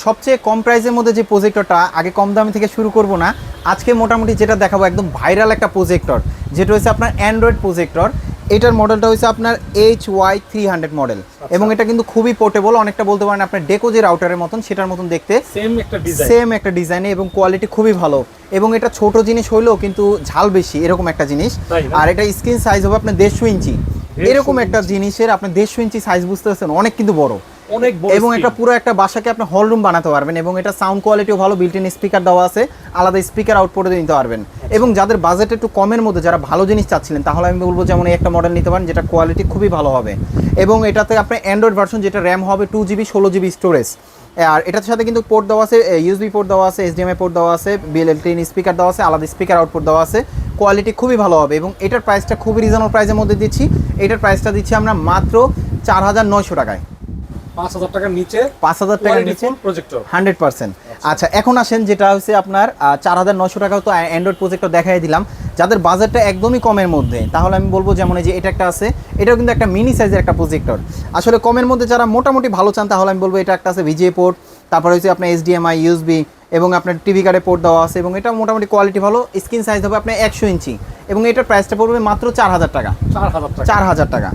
সবচেয়ে কম প্রাইসের মধ্যে যে প্রজেক্টরটা, আগে কম দামি থেকে শুরু করব না, আজকে মোটামুটি যেটা দেখাবো একদম ভাইরাল একটা প্রজেক্টর, যেটা হচ্ছে আপনার অ্যান্ড্রয়েড প্রজেক্টর। এটার মডেলটা হচ্ছে আপনার HY300 মডেল, এবং এটা কিন্তু খুবই পোর্টেবল, অনেকটা বলতে পারেন আপনার ডেকো যে রাউটারের মতন সেটার মতন দেখতে, সেম একটা ডিজাইনে, এবং কোয়ালিটি খুবই ভালো। এবং এটা ছোট জিনিস হইলেও কিন্তু ঝাল বেশি, এরকম একটা জিনিস। আর এটা স্ক্রিন সাইজ হবে আপনার 150 ইঞ্চি, এরকম একটা জিনিসের আপনার 150 ইঞ্চি সাইজ, বুঝতে পারছেন, অনেক কিন্তু বড়, এবং এটা পুরো একটা বাসাকে আপনি হল রুম বানাতে পারবেন। এবং এটা সাউন্ড কোয়ালিটিও ভালো, বিল্ট ইন স্পিকার দেওয়া আছে, আলাদা স্পিকার আউটপুটে নিতে পারবেন। এবং যাদের বাজেট একটু কমের মধ্যে, যারা ভালো জিনিস চাচ্ছিলেন, তাহলে আমি বলবো যেমন এই একটা মডেল নিতে পারেন, যেটা কোয়ালিটি খুবই ভালো হবে। এবং এটাতে আপনার অ্যান্ড্রয়েড ভার্সন, যেটা র্যাম হবে 2GB 16GB স্টোরেজ। আর এটার সাথে কিন্তু পোর্ট দেওয়া আছে, ইউএসবি পোর্ট দেওয়া আছে, HDMI পোর্ট দেওয়া আছে, বিল্ট ইন স্পিকার দেওয়া আছে, আলাদা স্পিকার আউটপুট দেওয়া আছে। কোয়ালিটি খুবই ভালো হবে, এবং এটার প্রাইসটা খুবই রিজনেবল প্রাইসের মধ্যে দিচ্ছি। এটার প্রাইসটা দিচ্ছি আমরা মাত্র 4900 টাকায়। 5000 টাকার নিচে, 5000 টাকার নিচে প্রজেক্টর 100%। আচ্ছা, এখন আসেন যেটা হচ্ছে আপনার 4900 টাকাও তো অ্যান্ড্রয়েড প্রজেক্টর দেখাই দিলাম। যাদের বাজেটটা একদমই কমের মধ্যে, তাহলে আমি বলবো যেমন এই যে এটা একটা আছে, এটাও কিন্তু একটা মিনি সাইজের একটা প্রজেক্টর। আসলে কমের মধ্যে যারা মোটামুটি ভালো চান, তাহলে আমি বলবো এটা একটা আছে VGA পোর্ট, তারপর হচ্ছে আপনার HDMI, USB, এবং আপনার টিভি কার্ডে পোর্ট দেওয়া আছে, এবং এটা মোটামুটি কোয়ালিটি ভালো, স্ক্রিন সাইজ হবে আপনার 100 ইঞ্চি, এবং এটার প্রাইসটা পড়বে মাত্র 4000 টাকা। 4000 টাকা। 4000 টাকা।